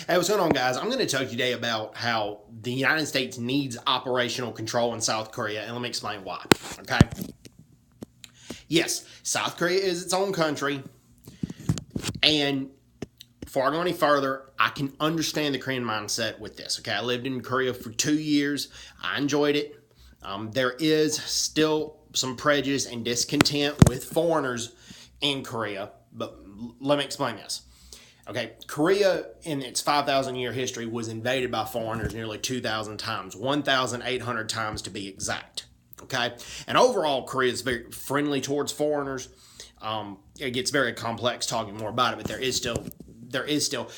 Hey, what's going on, guys? I'm going to talk today about how the United States needs operational control in South Korea, and let me explain why. Okay? Yes, South Korea is its own country, and before I go any further, I can understand the Korean mindset with this. Okay, I lived in Korea for 2 years. I enjoyed it. There is still some prejudice and discontent with foreigners in Korea, but let me explain this. Okay, Korea in its 5,000 year history was invaded by foreigners nearly 2,000 times, 1,800 times to be exact. Okay, and overall, Korea is very friendly towards foreigners. It gets very complex talking more about it, but there is still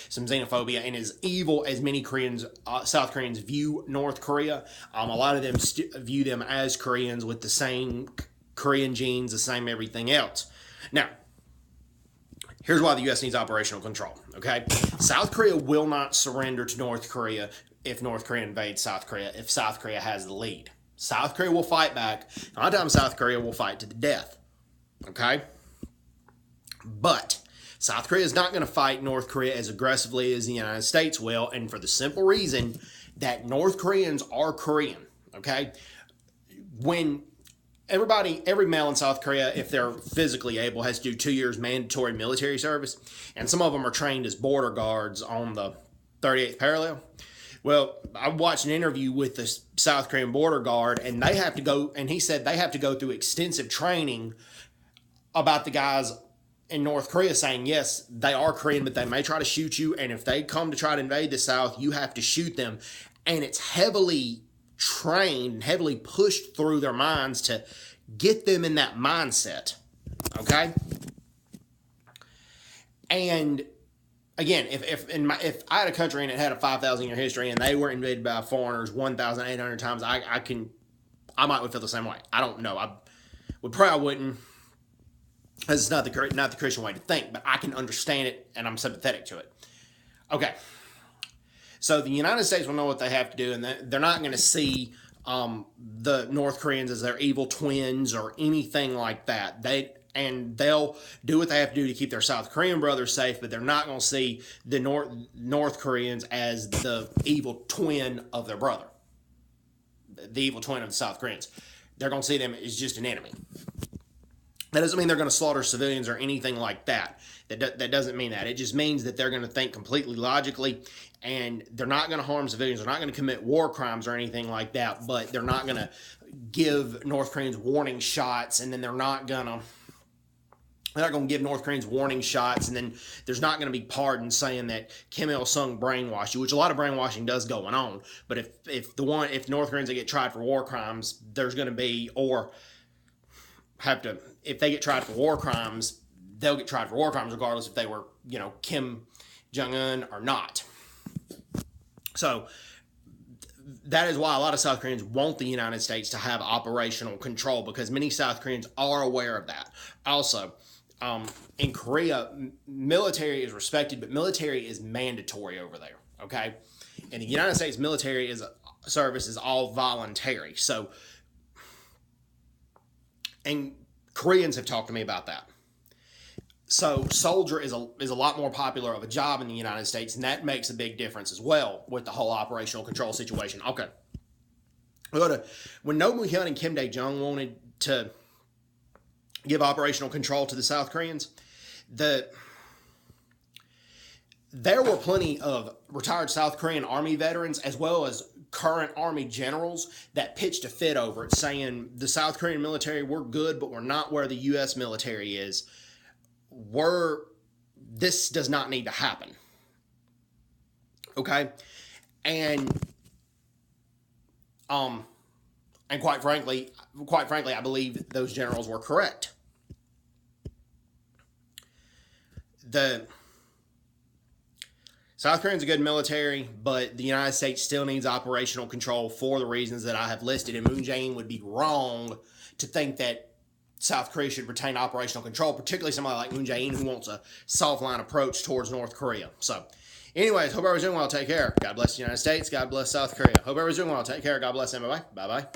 some xenophobia, and as evil as many Koreans, South Koreans view North Korea, a lot of them view them as Koreans with the same Korean genes, the same everything else. Now, here's why the U.S. needs operational control, okay? South Korea will not surrender to North Korea if North Korea invades South Korea, if South Korea has the lead. South Korea will fight back. A lot of times South Korea will fight to the death, okay? But South Korea is not going to fight North Korea as aggressively as the United States will, and for the simple reason that North Koreans are Korean, okay? When every male in South Korea, if they're physically able, has to do 2 years mandatory military service, and some of them are trained as border guards on the 38th parallel. Well, I watched an interview with the South Korean border guard, and they have to go, and he said they have to go through extensive training about the guys in North Korea, saying, yes, they are Korean, but they may try to shoot you, and if they come to try to invade the South, you have to shoot them. And it's heavily trained, heavily pushed through their minds to get them in that mindset, okay? And again, if I had a country and it had a 5,000 year history and they were invaded by foreigners 1,800 times, I might feel the same way. I don't know. I would probably wouldn't. This is not the Christian way to think, but I can understand it and I'm sympathetic to it. Okay. So the United States will know what they have to do, and they're not going to see the North Koreans as their evil twins or anything like that. They'll do what they have to do to keep their South Korean brothers safe, but they're not going to see the North Koreans as the evil twin of their brother, the evil twin of the South Koreans. They're going to see them as just an enemy. That doesn't mean they're going to slaughter civilians or anything like that. That doesn't mean that. It just means that they're going to think completely logically, and they're not going to harm civilians. They're not going to commit war crimes or anything like that, but they're not going to give North Koreans warning shots, and then they're not going to give North Koreans warning shots, and then there's not going to be pardons saying that Kim Il-sung brainwashed you, which a lot of brainwashing does going on. But if North Koreans that get tried for war crimes, there's going to be, or have to, if they get tried for war crimes, they'll get tried for war crimes regardless if they were, Kim Jong-un or not. So that is why a lot of South Koreans want the United States to have operational control, because many South Koreans are aware of that. Also, in Korea, military is respected, but military is mandatory over there, okay? In the United States, military service is all voluntary. So, and Koreans have talked to me about that. So soldier is a lot more popular of a job in the United States, and that makes a big difference as well with the whole operational control situation. Okay. When Roh Moo-hyun and Kim Dae-jung wanted to give operational control to the South Koreans, there were plenty of retired South Korean Army veterans as well as current Army generals that pitched a fit over it, saying the South Korean military, we're good, but we're not where the U.S. military is. This does not need to happen. Okay? And quite frankly, I believe those generals were correct. The South Korea's a good military, but the United States still needs operational control for the reasons that I have listed, and Moon Jae-in would be wrong to think that South Korea should retain operational control, particularly somebody like Moon Jae-in who wants a soft line approach towards North Korea. So, anyways, hope everyone's doing well. Take care. God bless the United States. God bless South Korea. Hope everyone's doing well. Take care. God bless them. Bye-bye. Bye-bye.